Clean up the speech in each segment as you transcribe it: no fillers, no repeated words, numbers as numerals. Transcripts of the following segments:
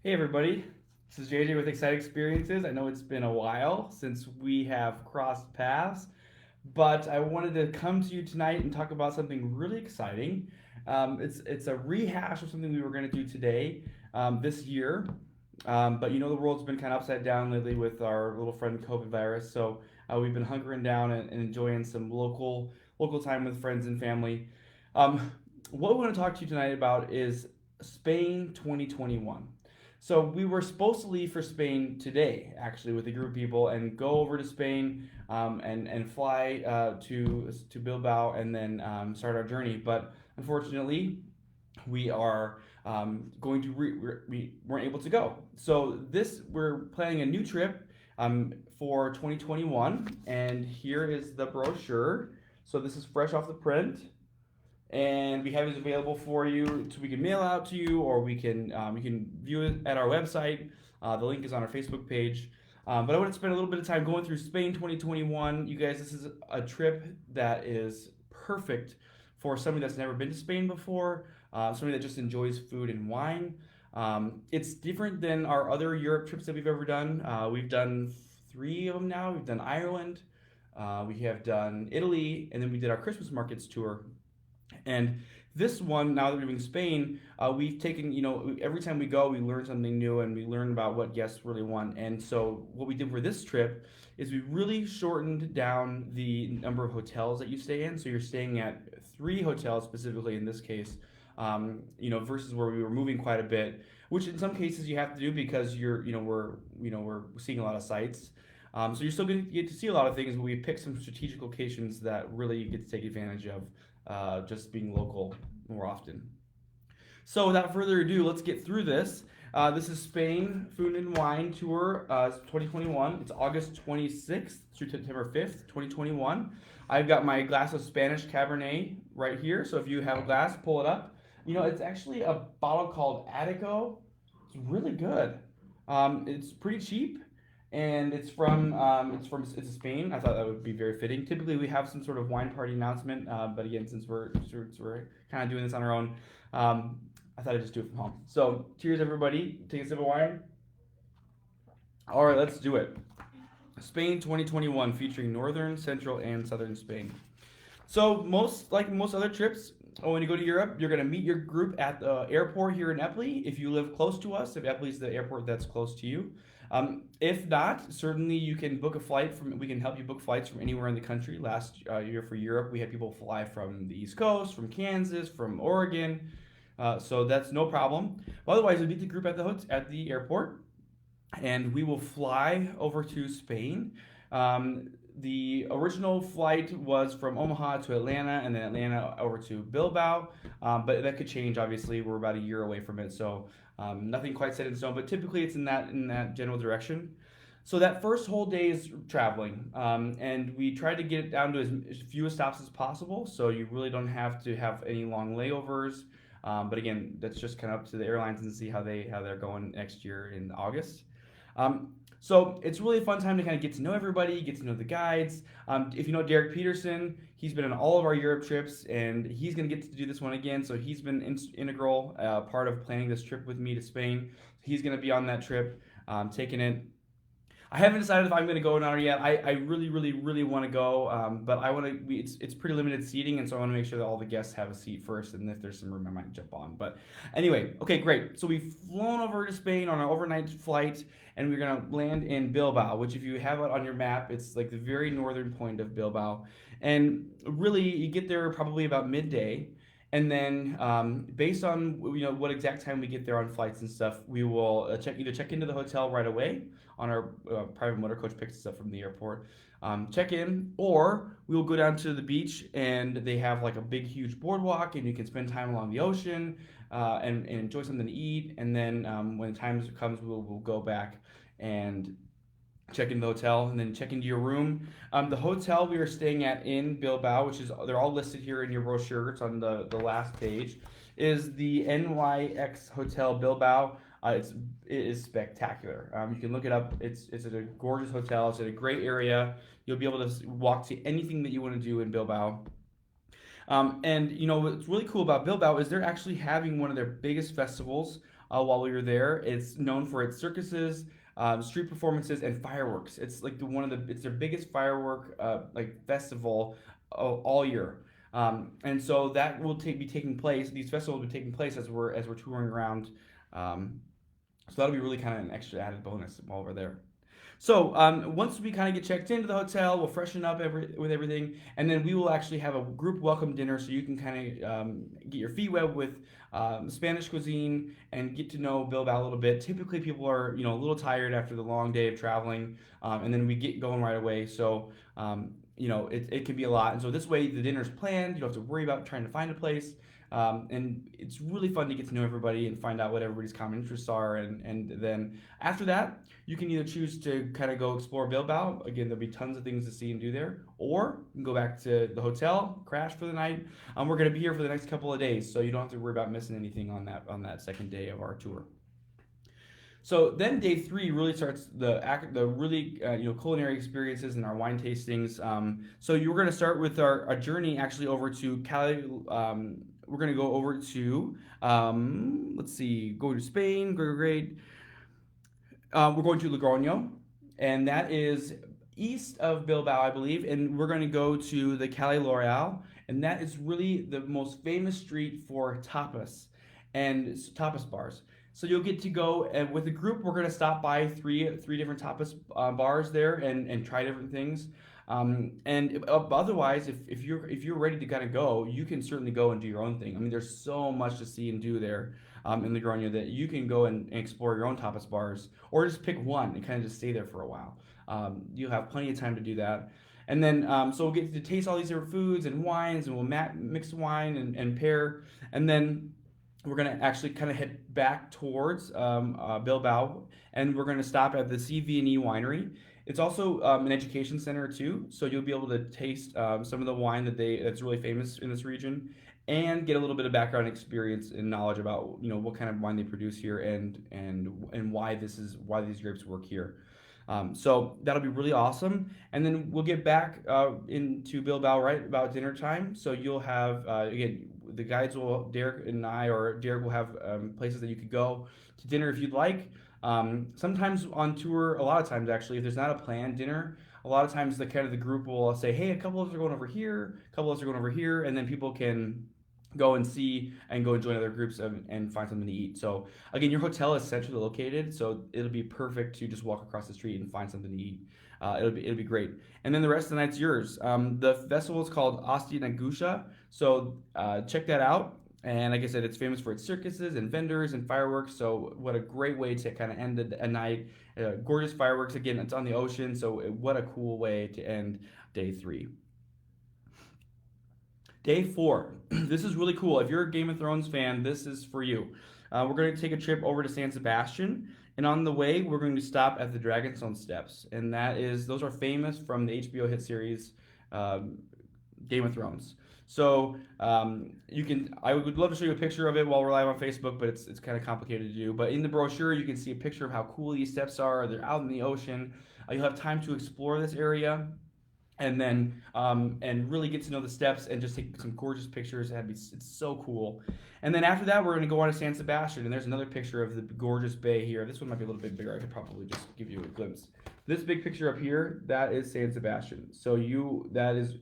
Hey everybody, this is JJ with Exciting Experiences. I know it's been a while since we have crossed paths, but I wanted to come to you tonight and talk about something really exciting. It's a rehash of something we were going to do today, this year, but the world's been kind of upside down lately with our little friend COVID virus. So we've been hunkering down and enjoying some local time with friends and family. Um, what we want to talk to you tonight about is Spain 2021. So we were supposed to leave for Spain today, actually, with a group of people, and go over to Spain and fly to Bilbao and then start our journey. But unfortunately, we are going to we weren't able to go. So we're planning a new trip for 2021, and here is the brochure. So this is fresh off the print, and we have it available for you, so we can mail out to you, or we can you can view it at our website. The link is on our Facebook page. But I want to spend a little bit of time going through Spain 2021. You guys, this is a trip that is perfect for somebody that's never been to Spain before, somebody that just enjoys food and wine. It's different than our other Europe trips that we've ever done. We've done three of them now. We've done Ireland, we have done Italy, and then we did our Christmas markets tour. And this one, now that we're in Spain, we've taken, every time we go, we learn something new and we learn about what guests really want. And so, what we did for this trip is we really shortened down the number of hotels that you stay in. So, you're staying at three hotels specifically in this case, versus where we were moving quite a bit, which in some cases you have to do because we're seeing a lot of sites. So you're still going to get to see a lot of things, but we picked some strategic locations that really you get to take advantage of, just being local more often. So without further ado, let's get through this. This is Spain Food and Wine Tour 2021. It's August 26th through September 5th, 2021. I've got my glass of Spanish Cabernet right here. So if you have a glass, pull it up. It's actually a bottle called Attico. It's really good. It's pretty cheap, and it's Spain. I thought that would be very fitting. Typically, we have some sort of wine party announcement, but again, since we're kind of doing this on our own, I thought I'd just do it from home. So, cheers, everybody! Take a sip of wine. All right, let's do it. Spain 2021, featuring northern, central, and southern Spain. So most other trips, when you go to Europe, you're gonna meet your group at the airport here in Eppley. If you live close to us, if Eppley is the airport that's close to you. If not, certainly you can book a flight from. We can help you book flights from anywhere in the country. Last year for Europe, we had people fly from the East Coast, from Kansas, from Oregon. So that's no problem. But otherwise, we meet the group at the airport, and we will fly over to Spain. The original flight was from Omaha to Atlanta, and then Atlanta over to Bilbao, but that could change. Obviously, we're about a year away from it, so nothing quite set in stone. But typically, it's in that general direction. So that first whole day is traveling, and we try to get it down to as few stops as possible, so you really don't have to have any long layovers. But again, that's just kind of up to the airlines and see how they're going next year in August. So it's really a fun time to kind of get to know everybody, get to know the guides. If you know Derek Peterson, he's been on all of our Europe trips, and he's going to get to do this one again. So he's been integral part of planning this trip with me to Spain. He's going to be on that trip, taking it. I haven't decided if I'm going to go or not yet. I really, really, really want to go, but I want to. It's pretty limited seating, and so I want to make sure that all the guests have a seat first, and if there's some room, I might jump on. But anyway, okay, great. So we've flown over to Spain on an overnight flight, and we're going to land in Bilbao, which, if you have it on your map, it's like the very northern point of Bilbao, and really you get there probably about midday. And then, based on what exact time we get there on flights and stuff, we will check into the hotel right away on our private motor coach picks us up from the airport. Check in, or we will go down to the beach, and they have like a big, huge boardwalk, and you can spend time along the ocean and enjoy something to eat. And then when the time comes, we'll go back and check into the hotel, and then check into your room. The hotel we are staying at in Bilbao, which is they're all listed here in your brochure. It's on the last page. Is the Nyx Hotel Bilbao. It is spectacular. You can look it up. It's a gorgeous hotel. It's in a great area. You'll be able to walk to anything that you want to do in Bilbao. And what's really cool about Bilbao is they're actually having one of their biggest festivals while we were there. It's known for its circuses, street performances, and fireworks. It's like it's their biggest firework like festival all year. And so that will be taking place. These festivals will be taking place as we're touring around. So that'll be really kind of an extra added bonus while we're there. So once we kind of get checked into the hotel, we'll freshen up with everything, and then we will actually have a group welcome dinner so you can kind of get your feet wet with Spanish cuisine and get to know Bilbao a little bit. Typically, people are a little tired after the long day of traveling, and then we get going right away. So it can be a lot, and so this way the dinner's planned. You don't have to worry about trying to find a place. And it's really fun to get to know everybody and find out what everybody's common interests are. And then after that, you can either choose to kind of go explore Bilbao. Again, there'll be tons of things to see and do there. Or you can go back to the hotel, crash for the night. We're going to be here for the next couple of days, so you don't have to worry about missing anything on that second day of our tour. So then day 3 really starts the really culinary experiences and our wine tastings. So you're going to start with our journey actually over to Cali. We're going to go over to let's see, go to Spain. Great. We're going to Logroño, and that is east of Bilbao, I believe, and we're going to go to the Calle L'Oreal, and that is really the most famous street for tapas and tapas bars. So you'll get to go, and with a group, we're going to stop by three different tapas bars there and try different things. Otherwise, if you're ready to kind of go, you can certainly go and do your own thing. I mean, there's so much to see and do there in Logroño that you can go and explore your own tapas bars, or just pick one and kind of just stay there for a while. You'll have plenty of time to do that. And then, so we'll get to taste all these different foods and wines, and we'll mix wine and pair. And then we're going to actually kind of head back towards Bilbao, and we're going to stop at the CV&E winery. It's also an education center too, so you'll be able to taste some of the wine that's really famous in this region, and get a little bit of background experience and knowledge about what kind of wine they produce here and why these grapes work here. So that'll be really awesome, and then we'll get back into Bilbao right about dinner time. So you'll have again, the guides Derek and I, or Derek will have places that you could go to dinner if you'd like. Sometimes on tour, a lot of times actually, if there's not a planned dinner, a lot of times the group will say, hey, a couple of us are going over here, a couple of us are going over here, and then people can go and see and go and join other groups and find something to eat. So again, your hotel is centrally located, so it'll be perfect to just walk across the street and find something to eat. It'll be great. And then the rest of the night's yours. The festival is called Asti Nagusha, so check that out. And like I said, it's famous for its circuses and vendors and fireworks. So what a great way to kind of end a night. Gorgeous fireworks. Again, it's on the ocean, so what a cool way to end day 3. Day 4. This is really cool. If you're a Game of Thrones fan, this is for you. We're going to take a trip over to San Sebastian, and on the way, we're going to stop at the Dragonstone Steps, and those are famous from the HBO hit series Game of Thrones. So I would love to show you a picture of it while we're live on Facebook, but it's kind of complicated to do. But in the brochure, you can see a picture of how cool these steps are. They're out in the ocean. You'll have time to explore this area, and then and really get to know the steps and just take some gorgeous pictures. It's so cool. And then after that, we're going to go on to San Sebastian, and there's another picture of the gorgeous bay here. This one might be a little bit bigger. I could probably just give you a glimpse. This big picture up here, that is San Sebastian. So that is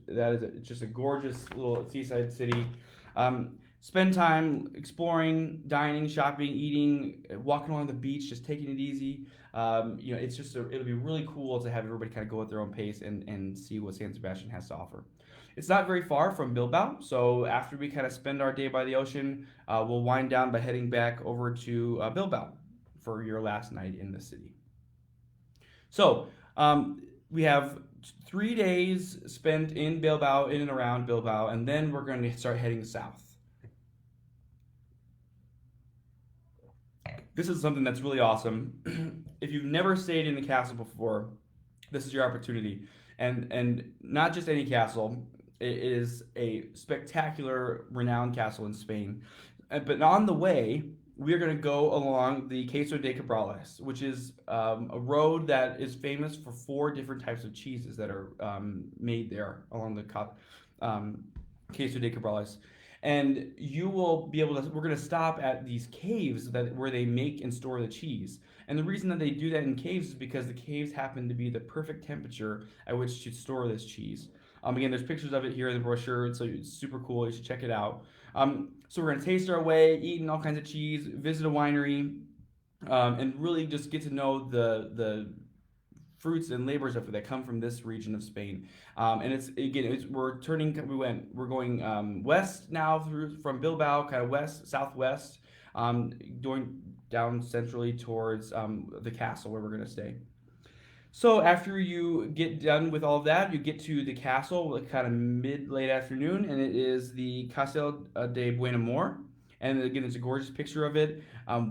just a gorgeous little seaside city. Spend time exploring, dining, shopping, eating, walking along the beach, just taking it easy. It's just it'll be really cool to have everybody kind of go at their own pace and see what San Sebastian has to offer. It's not very far from Bilbao, so after we kind of spend our day by the ocean, we'll wind down by heading back over to Bilbao for your last night in the city. So we have 3 days spent in Bilbao, in and around Bilbao, and then we're going to start heading south. This is something that's really awesome. If you've never stayed in the castle before, this is your opportunity. And not just any castle. It is a spectacular, renowned castle in Spain. But on the way, we are going to go along the Queso de Cabrales, which is a road that is famous for 4 different types of cheeses that are made there along the Queso de Cabrales. And you will be able to. We're going to stop at these caves that where they make and store the cheese. And the reason that they do that in caves is because the caves happen to be the perfect temperature at which to store this cheese. Again, there's pictures of it here in the brochure, so it's super cool. You should check it out. So we're gonna taste our way, eating all kinds of cheese, visit a winery, and really just get to know the fruits and labors that come from this region of Spain. And it's again, we're going west now through from Bilbao, kind of west southwest, going down centrally towards the castle where we're gonna stay. So after you get done with all of that, you get to the castle like kind of mid late afternoon, and it is the Castel de Buenamor. And again, it's a gorgeous picture of it.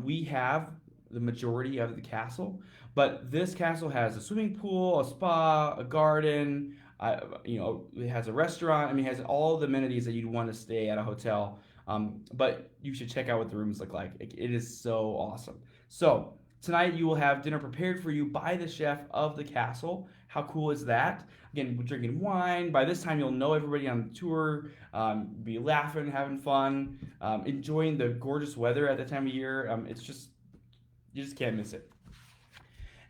We have the majority of the castle, but this castle has a swimming pool, a spa, a garden. It has a restaurant. I mean, it has all the amenities that you'd want to stay at a hotel. But you should check out what the rooms look like. It is so awesome. So tonight you will have dinner prepared for you by the chef of the castle. How cool is that? Again, we're drinking wine. By this time, you'll know everybody on the tour, be laughing, having fun, enjoying the gorgeous weather at that time of year. You just can't miss it.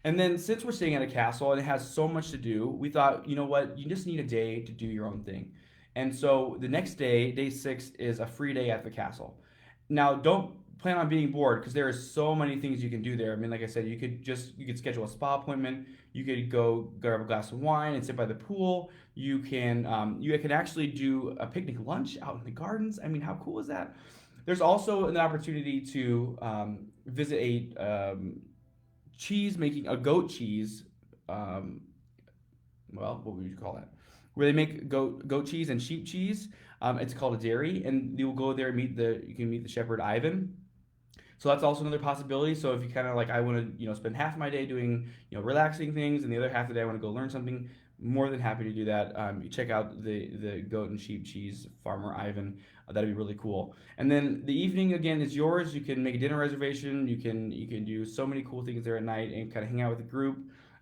And then since we're staying at a castle and it has so much to do, we thought, you know what, you just need a day to do your own thing. And so the next day, day 6, is a free day at the castle. Now, don't plan on being bored because there are so many things you can do there. I mean, like I said, you could schedule a spa appointment. You could go grab a glass of wine and sit by the pool. You can actually do a picnic lunch out in the gardens. I mean, how cool is that? There's also an opportunity to visit a goat cheese. What would you call that? Where they make goat cheese and sheep cheese. It's called a dairy, and you'll go there and you can meet the shepherd Ivan. So that's also another possibility. So if you kind of like, I want to, spend half my day doing, relaxing things, and the other half of the day I want to go learn something, more than happy to do that. You check out the goat and sheep cheese farmer Ivan. That'd be really cool. And then the evening again is yours. You can make a dinner reservation. You can do so many cool things there at night and kind of hang out with the group.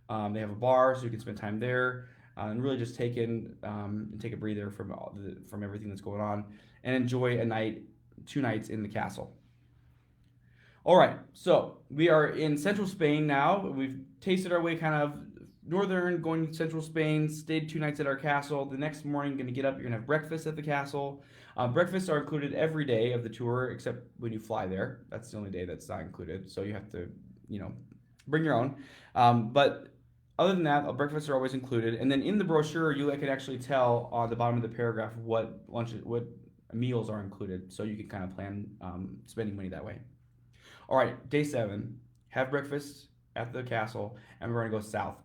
They have a bar, so you can spend time there. And really just take a breather from everything that's going on, and enjoy 2 nights in the castle. All right, so we are in central Spain now. We've tasted our way kind of northern, going to central Spain, stayed 2 nights at our castle. The next morning, going to get up, you're going to have breakfast at the castle. Breakfasts are included every day of the tour except when you fly there. That's the only day that's not included, so you have to, bring your own. But other than that, breakfasts are always included. And then in the brochure, you can actually tell on the bottom of the paragraph what meals are included, so you can kind of plan spending money that way. All right, day 7, have breakfast at the castle, and we're going to go south,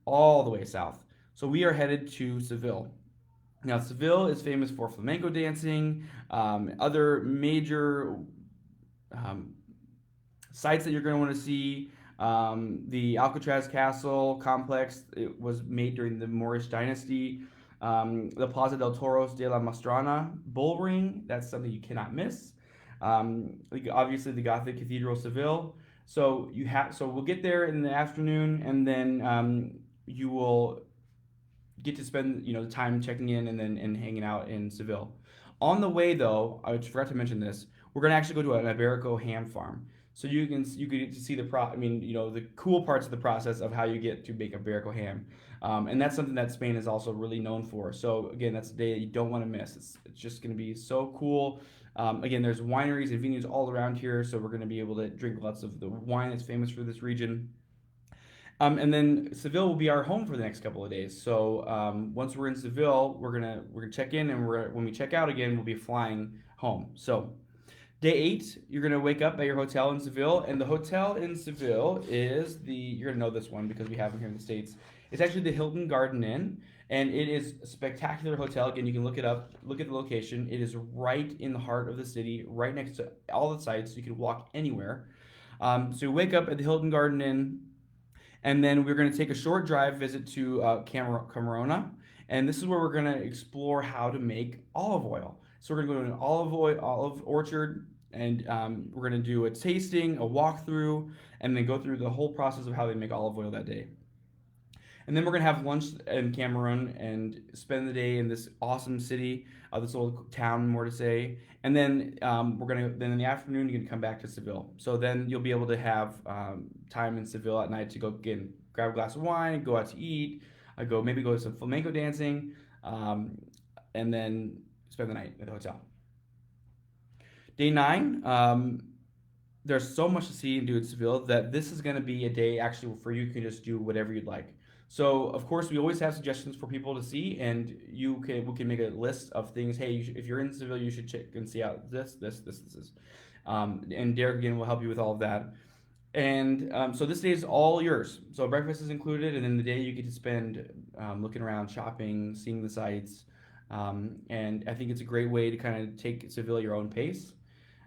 all the way south. So we are headed to Seville. Now, Seville is famous for flamenco dancing, other major sites that you're going to want to see. The Alcatraz Castle complex, it was made during the Moorish dynasty. The Plaza del Toros de la Mastrana bull ring, that's something you cannot miss. Obviously the Gothic Cathedral of Seville. So we'll get there in the afternoon, and then you will get to spend the time checking in and hanging out in Seville. On the way though, I forgot to mention this. We're gonna actually go to an Iberico ham farm. So you get to see the cool parts of the process of how you get to make Iberico ham, and that's something that Spain is also really known for. So again, that's a day that you don't want to miss. It's just going to be so cool. Again, there's wineries and vineyards all around here, so we're going to be able to drink lots of the wine that's famous for this region. And then Seville will be our home for the next couple of days. So once we're in Seville, we're gonna check in, and when we check out again, we'll be flying home. So day 8, you're gonna wake up at your hotel in Seville, and the hotel in Seville is you're gonna know this one because we have them here in the States. It's actually the Hilton Garden Inn, and it is a spectacular hotel. Again, you can look it up, look at the location. It is right in the heart of the city, right next to all the sites. You can walk anywhere. So you wake up at the Hilton Garden Inn, and then we're going to take a short drive visit to Camarona, and this is where we're going to explore how to make olive oil. So we're going to go to an olive orchard, and we're going to do a tasting, a walkthrough, and then go through the whole process of how they make olive oil that day. And then we're gonna have lunch in Cameroon and spend the day in this awesome city, this little town, more to say. And then then in the afternoon you can come back to Seville. So then you'll be able to have time in Seville at night to go grab a glass of wine, go out to eat, go to some flamenco dancing, um, and then spend the night at the hotel. Day 9, there's so much to see and do in Seville that this is going to be a day actually for you can just do whatever you'd like. So of course we always have suggestions for people to see, and we can make a list of things. Hey, if you're in Seville, you should check and see out this. And Derek again will help you with all of that. And so this day is all yours. So breakfast is included, and then the day you get to spend looking around, shopping, seeing the sights. And I think it's a great way to kind of take Seville at your own pace,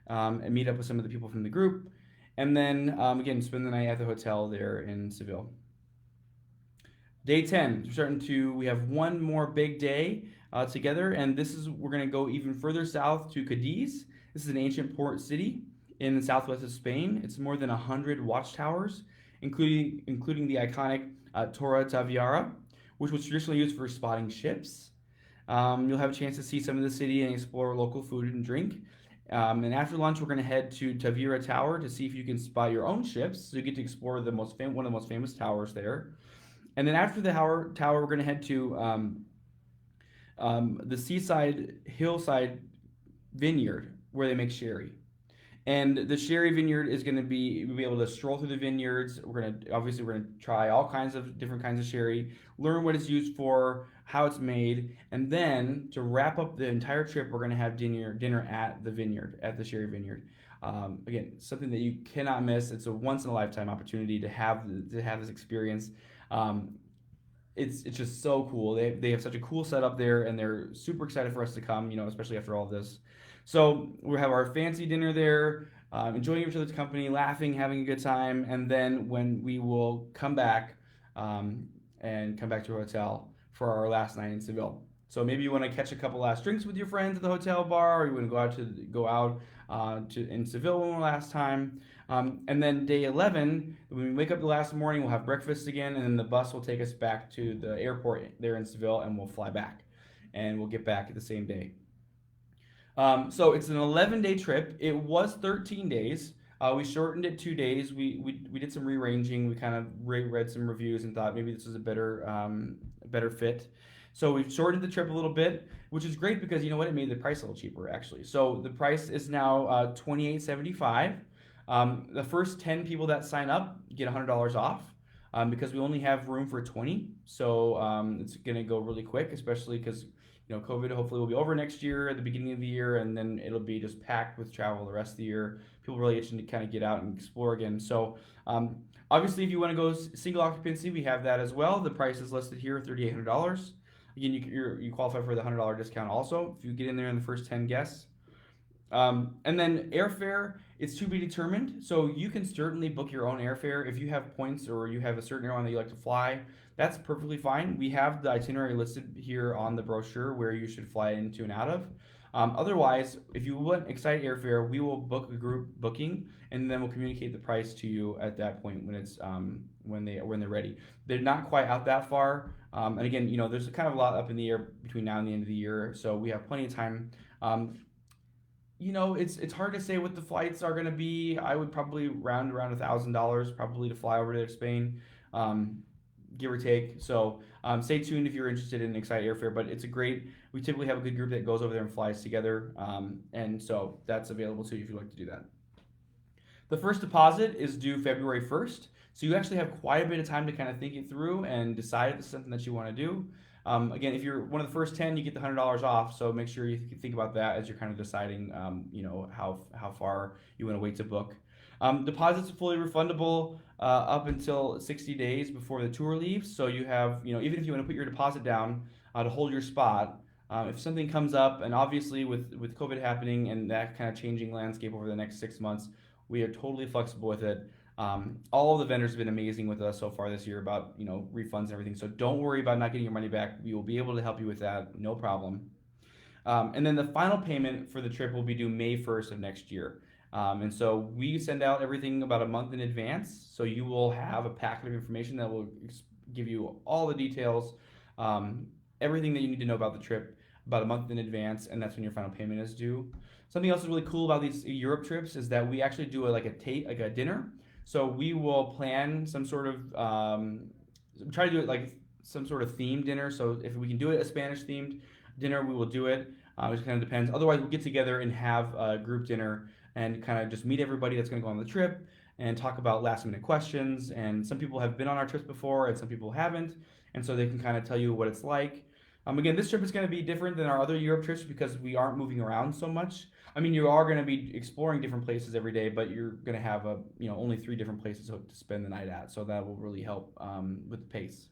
and meet up with some of the people from the group. And then again, spend the night at the hotel there in Seville. Day 10, we have one more big day together, and we're going to go even further south to Cadiz. This is an ancient port city in the southwest of Spain. It's more than 100 watchtowers, including the iconic Torre Tavira, which was traditionally used for spotting ships. You'll have a chance to see some of the city and explore local food and drink. And after lunch, we're going to head to Tavira Tower to see if you can spot your own ships. So you get to explore one of the most famous towers there. And then after the tower, we're going to head to the seaside hillside vineyard where they make sherry. And the sherry vineyard is going to you'll be able to stroll through the vineyards. We're going to try all kinds of different kinds of sherry, learn what it's used for, how it's made, and then to wrap up the entire trip, we're going to have dinner at the sherry vineyard. Again, something that you cannot miss. It's a once in a lifetime opportunity to have this experience. It's just so cool. They have such a cool setup there, and they're super excited for us to come. Especially after all this. So we'll have our fancy dinner there, enjoying each other's company, laughing, having a good time, and then when we will come back and come back to our hotel for our last night in Seville. So maybe you want to catch a couple last drinks with your friends at the hotel bar, or you want to go out in Seville one last time. And then day 11, when we wake up the last morning, we'll have breakfast again, and then the bus will take us back to the airport there in Seville, and we'll fly back, and we'll get back the same day. So it's an 11-day trip. It was 13 days. We shortened it 2 days. We did some rearranging. We kind of read some reviews and thought maybe this was a better fit. So we've shortened the trip a little bit, which is great because you know what? It made the price a little cheaper actually. So the price is now $28.75. The first 10 people that sign up get $100 off. Because we only have room for 20, so it's gonna go really quick, especially because COVID hopefully will be over next year at the beginning of the year, and then it'll be just packed with travel the rest of the year. People really itching to kind of get out and explore again. So obviously, if you want to go single occupancy, we have that as well. The price is listed here, $3,800. Again, you qualify for the $100 discount also if you get in there in the first 10 guests. And then airfare, it's to be determined. So you can certainly book your own airfare if you have points or you have a certain airline that you like to fly. That's perfectly fine. We have the itinerary listed here on the brochure where you should fly into and out of. Otherwise, if you want Excite airfare, we will book a group booking, and then we'll communicate the price to you at that point when it's when they're ready. They're not quite out that far, and again, there's kind of a lot up in the air between now and the end of the year, so we have plenty of time. It's hard to say what the flights are going to be. I would probably round around $1,000 probably to fly over to Spain, give or take. So stay tuned if you're interested in Excite airfare. But we typically have a good group that goes over there and flies together, and so that's available to you if you'd like to do that. The first deposit is due February 1st, so you actually have quite a bit of time to kind of think it through and decide if it's something that you want to do. Again, if you're one of the first 10, you get the $100 off. So make sure you think about that as you're kind of deciding, how far you want to wait to book. Deposits are fully refundable up until 60 days before the tour leaves. So you have, even if you want to put your deposit down to hold your spot, if something comes up, and obviously with COVID happening and that kind of changing landscape over the next 6 months, we are totally flexible with it. All of the vendors have been amazing with us so far this year about refunds and everything. So don't worry about not getting your money back. We will be able to help you with that, no problem. And then the final payment for the trip will be due May 1st of next year. And so we send out everything about a month in advance. So you will have a packet of information that will give you all the details, um, everything that you need to know about the trip about a month in advance, and that's when your final payment is due. Something else that's really cool about these Europe trips is that we actually do like a dinner. So we will plan some sort of try to do it like some sort of themed dinner. So if we can do it a Spanish themed dinner, we will do it. It just kind of depends. Otherwise, we'll get together and have a group dinner and kind of just meet everybody that's going to go on the trip and talk about last minute questions. And some people have been on our trips before, and some people haven't, and so they can kind of tell you what it's like. Again, this trip is going to be different than our other Europe trips because we aren't moving around so much. I mean, you are going to be exploring different places every day, but you're going to have only 3 different places to spend the night at, so that will really help with the pace.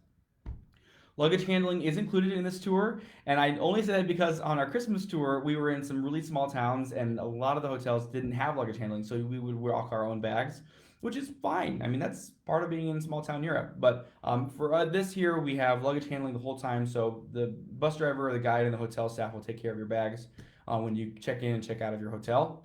Luggage handling is included in this tour, and I only say that because on our Christmas tour, we were in some really small towns, and a lot of the hotels didn't have luggage handling, so we would walk our own bags, which is fine. I mean, that's part of being in small town Europe. But for this here, we have luggage handling the whole time, so the bus driver or the guide and the hotel staff will take care of your bags when you check in and check out of your hotel.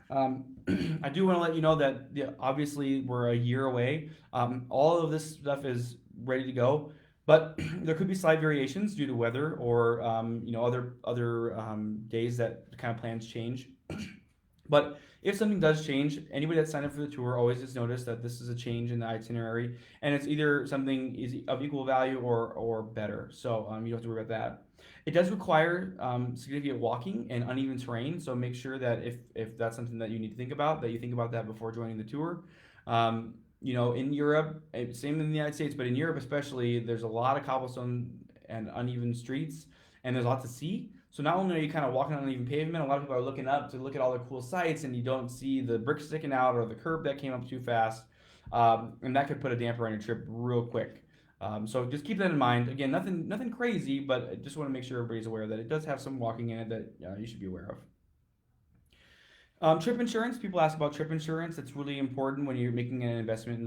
I do want to let you know that obviously we're a year away. All of this stuff is ready to go. But there could be slight variations due to weather or other days that kind of plans change. But if something does change, anybody that signed up for the tour always just notice that this is a change in the itinerary, and it's either something is of equal value or better. So you don't have to worry about that. It does require significant walking and uneven terrain, so make sure that if that's something that you need to think about, that you think about that before joining the tour. In Europe, same in the United States, but in Europe especially, there's a lot of cobblestone and uneven streets, and there's a lot to see. So not only are you kind of walking on uneven pavement, a lot of people are looking up to look at all the cool sights, and you don't see the brick sticking out or the curb that came up too fast, and that could put a damper on your trip real quick. So just keep that in mind. Again, nothing crazy, but I just want to make sure everybody's aware that it does have some walking in it that you should be aware of. Trip insurance. People ask about trip insurance. It's really important when you're making an investment in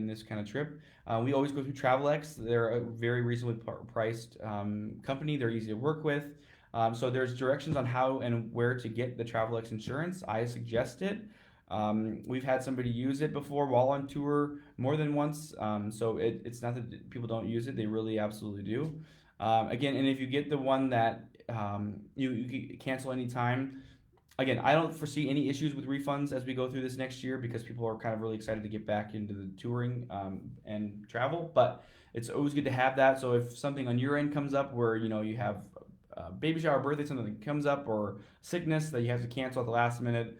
this kind of trip. We always go through Travelex. They're a very reasonably priced company. They're easy to work with. So there's directions on how and where to get the Travelex insurance. I suggest it. We've had somebody use it before while on tour more than once. So it's not that people don't use it. They really absolutely do. Again, and if you get the one that you cancel anytime. Again, I don't foresee any issues with refunds as we go through this next year because people are kind of really excited to get back into the touring and travel. But it's always good to have that. So if something on your end comes up where you have a baby shower, birthday, something that comes up, or sickness that you have to cancel at the last minute,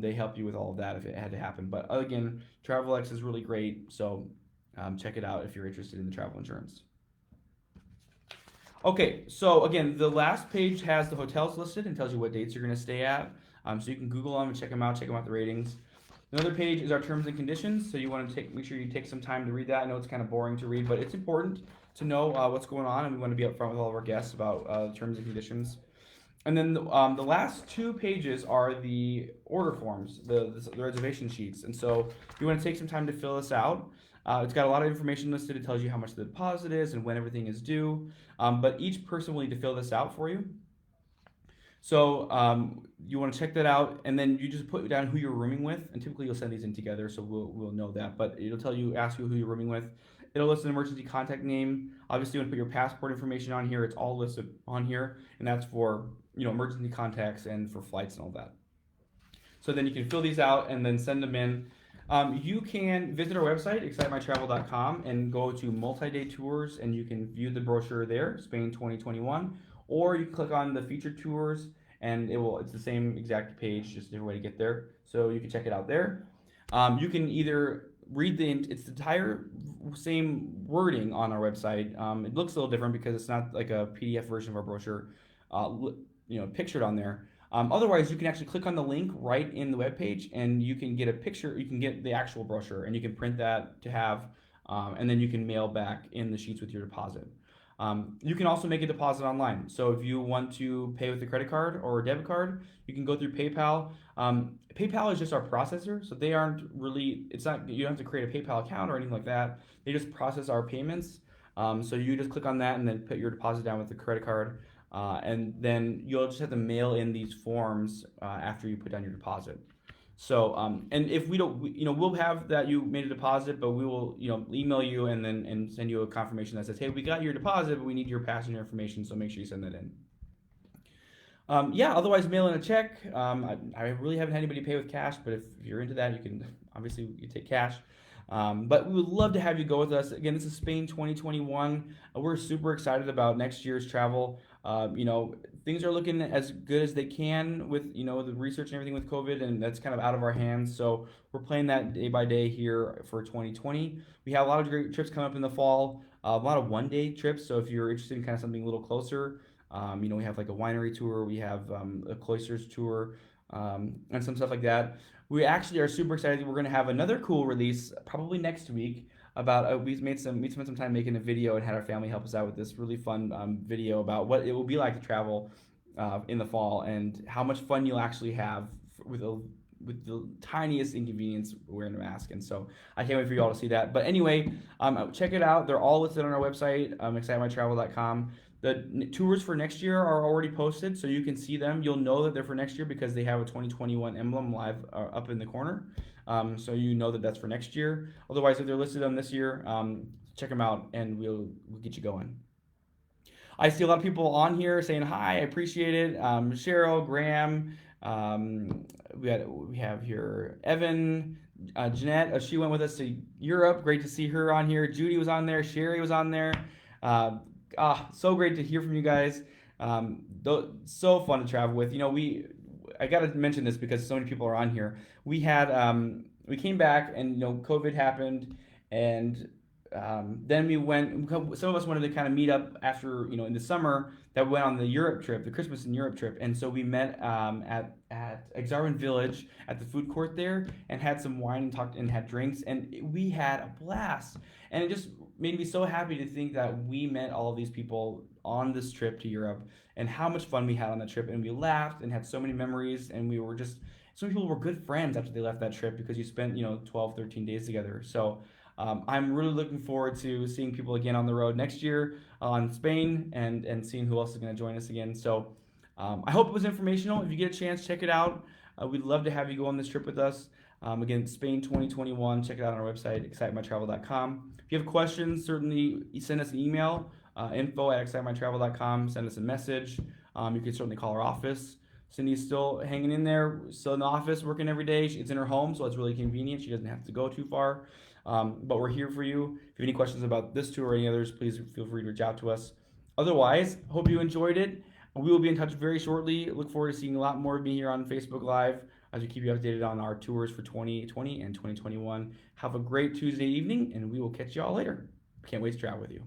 they help you with all of that if it had to happen. But again, Travelex is really great. So check it out if you're interested in the travel insurance. Okay, so again, the last page has the hotels listed and tells you what dates you're going to stay at. So you can Google them and check them out the ratings. Another page is our terms and conditions. So you want to make sure you take some time to read that. I know it's kind of boring to read, but it's important to know what's going on, and we want to be upfront with all of our guests about the terms and conditions. And then the last 2 pages are the order forms, the reservation sheets. And so you want to take some time to fill this out. It's got a lot of information listed. It tells you how much the deposit is and when everything is due. But each person will need to fill this out for you. So you want to check that out, and then you just put down who you're rooming with. And typically you'll send these in together, so we'll know that. But it'll ask you who you're rooming with. It'll list an emergency contact name. Obviously, you want to put your passport information on here. It's all listed on here, and that's for emergency contacts and for flights and all that. So then you can fill these out and then send them in. You can visit our website, excitemytravel.com, and go to multi-day tours, and you can view the brochure there, Spain 2021, or you can click on the featured tours, and it's the same exact page, just a different way to get there. So you can check it out there. You can either read it's the entire same wording on our website. It looks a little different because it's not like a PDF version of our brochure, pictured on there. Otherwise, you can actually click on the link right in the webpage, and you can get a picture. You can get the actual brochure, and you can print that to have, and then you can mail back in the sheets with your deposit. You can also make a deposit online. So if you want to pay with a credit card or a debit card, you can go through PayPal. PayPal is just our processor, so they aren't really. It's not. You don't have to create a PayPal account or anything like that. They just process our payments. So you just click on that and then put your deposit down with the credit card. And then you'll just have to mail in these forms after you put down your deposit. So, and if we don't, we'll have that you made a deposit, but we will, email you and send you a confirmation that says, hey, we got your deposit, but we need your passenger information, so make sure you send that in. Yeah, otherwise mail in a check. I really haven't had anybody pay with cash, but if you're into that, you can obviously you take cash. But we would love to have you go with us. Again, this is Spain 2021. We're super excited about next year's travel. Things are looking as good as they can with the research and everything with COVID, and that's kind of out of our hands. So we're playing that day by day here for 2020. We have a lot of great trips coming up in the fall. A lot of one-day trips. So if you're interested in kind of something a little closer. We have like a winery tour, we have a cloisters tour, and some stuff like that. We actually are super excited. We're going to have another cool release probably next week about we spent some time making a video and had our family help us out with this really fun video about what it will be like to travel in the fall and how much fun you'll actually have with the tiniest inconvenience wearing a mask. And so I can't wait for you all to see that. But anyway, check it out. They're all listed on our website, excitedmytravel.com. The tours for next year are already posted, so you can see them. You'll know that they're for next year because they have a 2021 emblem live up in the corner. So you know that that's for next year. Otherwise, if they're listed on this year, check them out and we'll get you going. I see a lot of people on here saying hi. I appreciate it. Cheryl, Graham, we have here Evan, Jeanette. She went with us to Europe. Great to see her on here. Judy was on there. Sherry was on there. So great to hear from you guys. So fun to travel with. I got to mention this because so many people are on here. We came back and COVID happened, and then we went. Some of us wanted to kind of meet up after in the summer that we went on the Europe trip, the Christmas in Europe trip, and so we met at Exarban Village at the food court there and had some wine and talked and had drinks, and we had a blast. And it just made me so happy to think that we met all of these people on this trip to Europe and how much fun we had on that trip, and we laughed and had so many memories, and we were just some people were good friends after they left that trip because you spent 12, 13 days together. So I'm really looking forward to seeing people again on the road next year on Spain and seeing who else is going to join us again. So I hope it was informational. If you get a chance, check it out. We'd love to have you go on this trip with us. Again, Spain 2021. Check it out on our website, excitedmytravel.com. If you have questions, certainly send us an email, info@excitedmytravel.com. Send us a message. You can certainly call our office. Cindy's still hanging in there, still in the office, working every day. It's in her home, so it's really convenient. She doesn't have to go too far. But we're here for you. If you have any questions about this tour or any others, please feel free to reach out to us. Otherwise, hope you enjoyed it. We will be in touch very shortly. Look forward to seeing a lot more of me here on Facebook Live as we keep you updated on our tours for 2020 and 2021. Have a great Tuesday evening, and we will catch you all later. Can't wait to travel with you.